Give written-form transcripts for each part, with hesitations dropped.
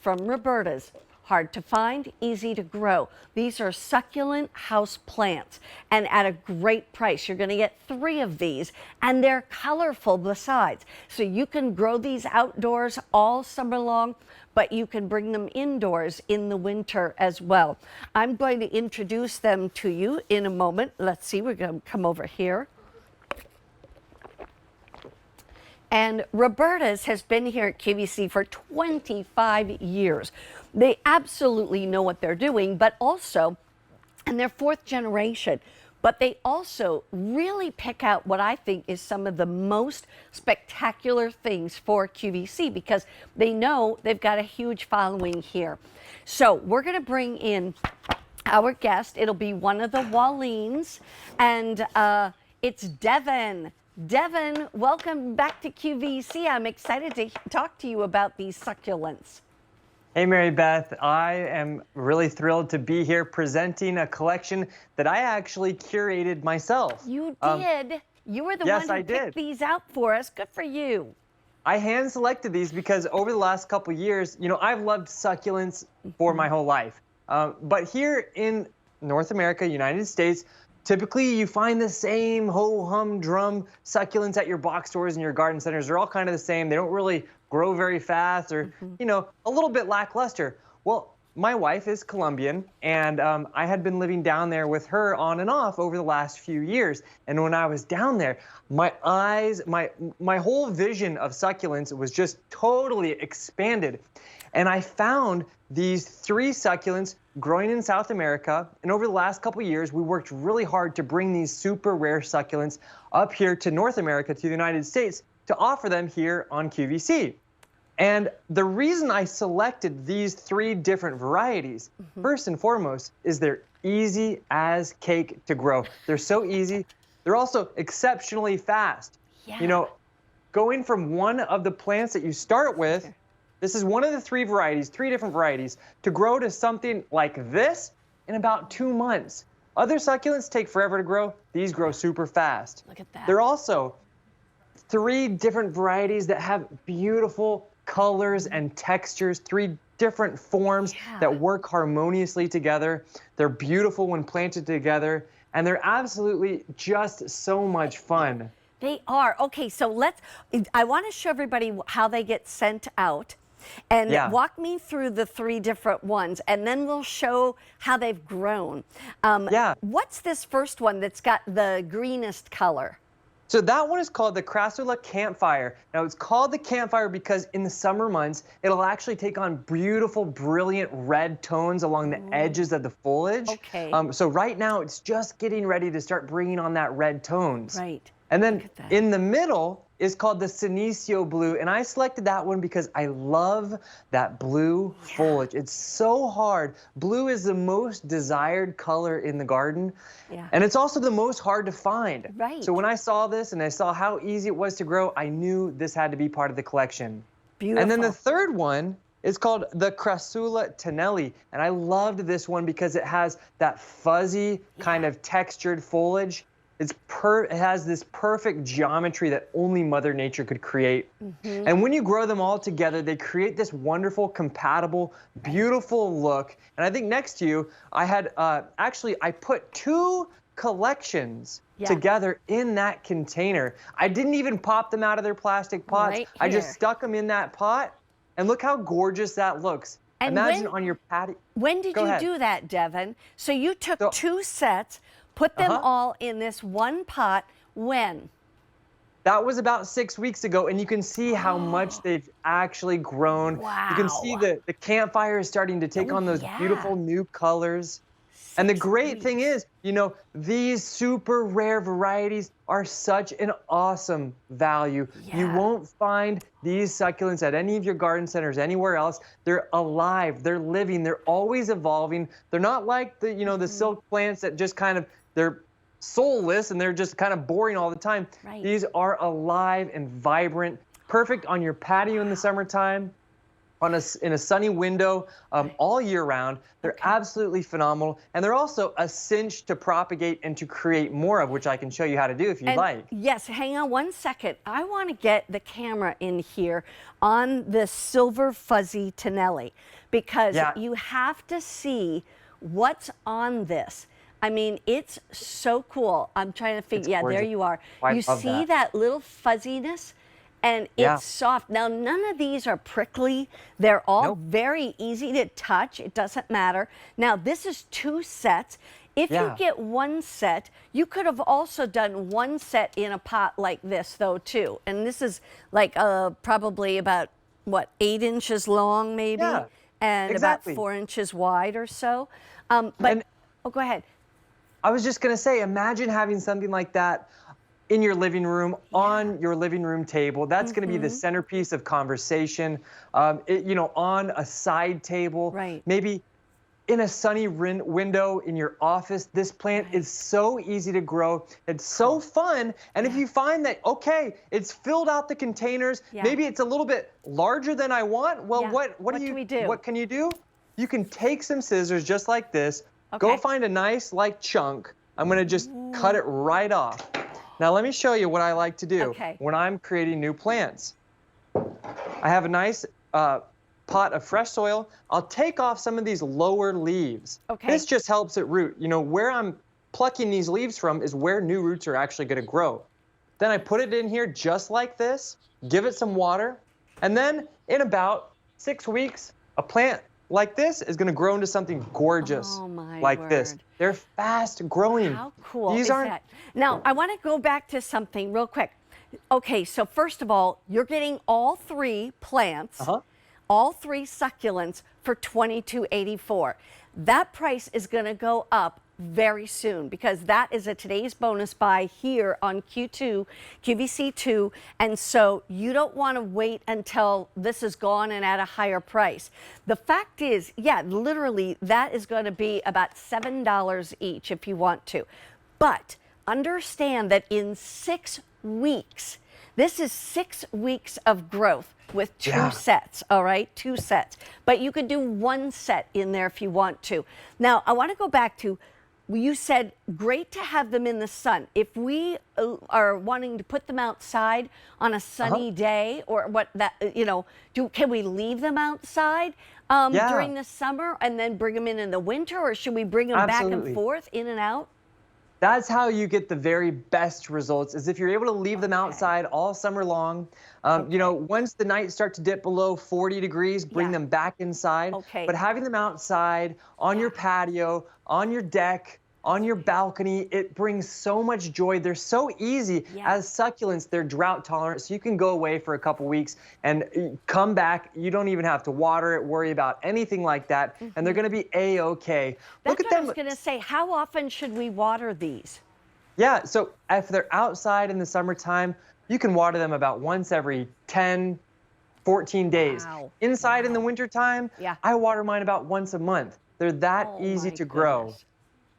from Roberta's. Hard to find, easy to grow. These are succulent house plants and at a great price. You're going to get 3 of these and they're colorful besides. So you can grow these outdoors all summer long, but you can bring them indoors in the winter as well. I'm going to introduce them to you in a moment. Let's see, we're going to come over here. And Roberta's has been here at QVC for 25 years. They absolutely know what they're doing, but also, and they're 4th generation, but they also really pick out what I think is some of the most spectacular things for QVC because they know they've got a huge following here. So we're going to bring in our guest. It'll be one of the Wallines, and it's Devin. Devin, welcome back to QVC. I'm excited to talk to you about these succulents. Hey, Mary Beth. I am really thrilled to be here presenting a collection that I actually curated myself. You did. You were the one who picked these out for us. Good for you. I hand selected these because over the last couple years, you know, I've loved succulents for my whole life. But here in North America, United States, typically you find the same ho-hum-drum succulents at your box stores and your garden centers. They're all kind of the same. They don't really grow very fast or, you know, a little bit lackluster. Well, my wife is Colombian, and I had been living down there with her on and off over the last few years. And when I was down there, my eyes, my whole vision of succulents was just totally expanded. And I found these 3 succulents growing in South America. And over the last couple of years, we worked really hard to bring these super rare succulents up here to North America, to the United States, to offer them here on QVC. And the reason I selected these 3 different varieties, first and foremost, is they're easy as cake to grow. They're so easy. They're also exceptionally fast. Yeah. You know, going from one of the plants that you start with, this is one of the 3 varieties, 3 different varieties, to grow to something like this in about 2 months. Other succulents take forever to grow. These grow super fast. Look at that. They're also 3 different varieties that have beautiful colors and textures, 3 different forms that work harmoniously together. They're beautiful when planted together, and they're absolutely just so much fun. They are. Okay, so I want to show everybody how they get sent out. And walk me through the 3 different ones, and then we'll show how they've grown. What's this first one that's got the greenest color? So that one is called the Crassula Campfire. Now it's called the Campfire because in the summer months, it'll actually take on beautiful, brilliant red tones along the edges of the foliage. Okay. So right now it's just getting ready to start bringing on that red tones. Right. And then in the middle is called the Senecio Blue, and I selected that one because I love that blue foliage. It's so hard. Blue is the most desired color in the garden, and it's also the most hard to find. Right. So when I saw this and I saw how easy it was to grow, I knew this had to be part of the collection. Beautiful. And then the third one is called the Crassula Tonelli, and I loved this one because it has that fuzzy kind of textured foliage. It has this perfect geometry that only Mother Nature could create. And when you grow them all together, they create this wonderful, compatible, beautiful look. And I think next to you, I had, actually, I put 2 collections together in that container. I didn't even pop them out of their plastic pots. I just stuck them in that pot. And look how gorgeous that looks. And imagine on your patio. When did you do that, Devin? So you took 2 sets, put them all in this one pot. When? That was about 6 weeks ago, and you can see how much they've actually grown. Wow. You can see the campfire is starting to take on those beautiful new colors. And the great thing is, you know, these super rare varieties are such an awesome value. You won't find these succulents at any of your garden centers anywhere else. They're alive, they're living, they're always evolving. They're not like the, you know, the silk plants that just kind of, they're soulless and they're just kind of boring all the time. These are alive and vibrant, perfect on your patio in the summertime, in a sunny window all year round. They're absolutely phenomenal. And they're also a cinch to propagate and to create more of, which I can show you how to do if you'd like. Yes, hang on one second. I want to get the camera in here on the silver fuzzy Tonelli, because you have to see what's on this. I mean, it's so cool. I'm trying to figure, yeah, there you are. You see that little fuzziness? And it's soft. Now, none of these are prickly. They're all very easy to touch. It doesn't matter. Now, this is 2 sets. If you get 1 set, you could have also done 1 set in a pot like this, though, too. And this is like probably about, what, 8 inches long, maybe? And about 4 inches wide or so. Oh, go ahead. I was just going to say, imagine having something like that in your living room, on your living room table. That's going to be the centerpiece of conversation. You know, on a side table, maybe in a sunny window in your office. This plant is so easy to grow. It's so fun. And if you find that, okay, it's filled out the containers, maybe it's a little bit larger than I want. Well, what do we do? What can you do? You can take some scissors just like this. Go find a nice chunk. I'm going to just cut it right off. Now let me show you what I like to do when I'm creating new plants. I have a nice pot of fresh soil. I'll take off some of these lower leaves. This just helps it root. You know, where I'm plucking these leaves from is where new roots are actually going to grow. Then I put it in here just like this, give it some water, and then in about 6 weeks, a plant like this is going to grow into something gorgeous like this. They're fast growing. How cool is that? Now, I want to go back to something real quick. Okay, so first of all, you're getting all 3 plants, all 3 succulents for $22.84. That price is going to go up very soon, because that is a today's bonus buy here on QVC2, and so you don't want to wait until this is gone and at a higher price. The fact is, literally that is going to be about $7 each if you want to, but understand that in 6 weeks, this is 6 weeks of growth with 2 sets, all right? 2 sets. But you could do 1 set in there if you want to. Now, I want to go back to, you said great to have them in the sun. If we are wanting to put them outside on a sunny day, or can we leave them outside during the summer and then bring them in the winter, or should we bring them back and forth, in and out? That's how you get the very best results, is if you're able to leave them outside all summer long. You know, once the nights start to dip below 40 degrees, bring them back inside. But having them outside, on your patio, on your deck, on your balcony, it brings so much joy. They're so easy. As succulents, they're drought tolerant, so you can go away for a couple weeks and come back. You don't even have to water it, worry about anything like that, and they're going to be A-okay. That's what I was going to say. How often should we water these? Yeah, so if they're outside in the summertime, you can water them about once every 10, 14 days. Inside in the wintertime, I water mine about once a month. They're that easy to grow.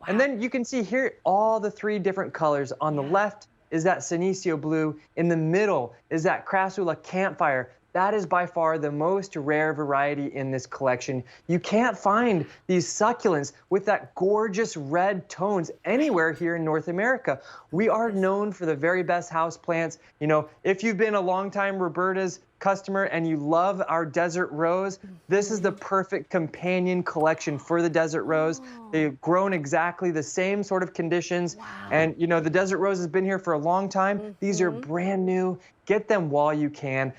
And then you can see here all the 3 different colors. On the left is that Senecio blue. In the middle is that Crassula campfire. That is by far the most rare variety in this collection. You can't find these succulents with that gorgeous red tones anywhere here in North America. We are known for the very best houseplants. You know, if you've been a longtime Roberta's customer and you love our desert rose, this is the perfect companion collection for the desert rose. They've grown exactly the same sort of conditions. And you know, the desert rose has been here for a long time. These are brand new. Get them while you can.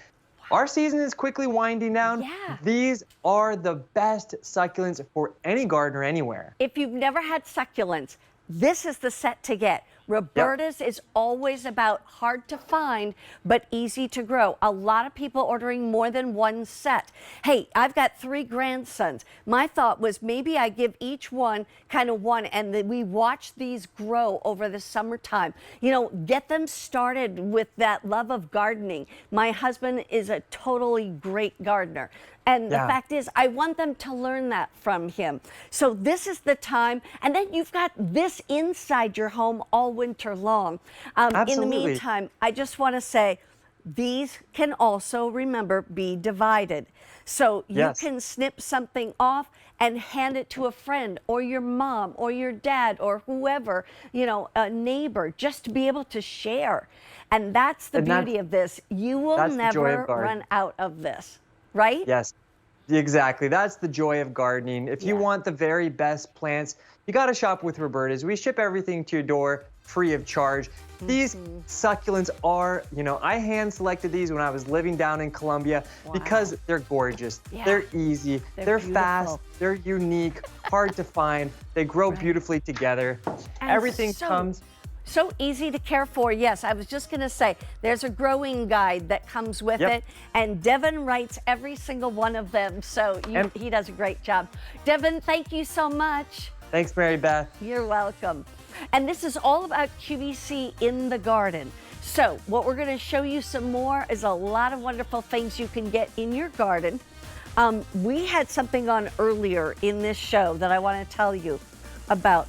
Our season is quickly winding down. These are the best succulents for any gardener anywhere. If you've never had succulents, this is the set to get. Roberta's is always about hard to find, but easy to grow. A lot of people ordering more than 1 set. Hey, I've got 3 grandsons. My thought was maybe I give each one kind of 1, and then we watch these grow over the summertime. You know, get them started with that love of gardening. My husband is a totally great gardener. And the fact is, I want them to learn that from him. So this is the time. And then you've got this inside your home all winter long. In the meantime, I just want to say, these can also, remember, be divided. So you Yes. can snip something off and hand it to a friend or your mom or your dad or whoever, you know, a neighbor, just to be able to share. And that's the And beauty of this. You will that's the joy of never gardening. run out of this, right? Yes, exactly. That's the joy of gardening. If you Yeah. want the very best plants, you got to shop with Roberta's. We ship everything to your door free of charge. These succulents are, you know, I hand selected these when I was living down in Colombia because they're gorgeous. Yeah. They're easy. They're fast. beautiful. They're unique, hard to find. They grow Right. beautifully together. And Everything so- comes. So easy to care for. Yes, I was just going to say there's a growing guide that comes with Yep. it, and Devin writes every single one of them. So he does a great job. Devin, thank you so much. Thanks, Mary Beth. You're welcome. And this is all about QVC in the garden. So what we're going to show you some more is a lot of wonderful things you can get in your garden. We had something on earlier in this show that I want to tell you about.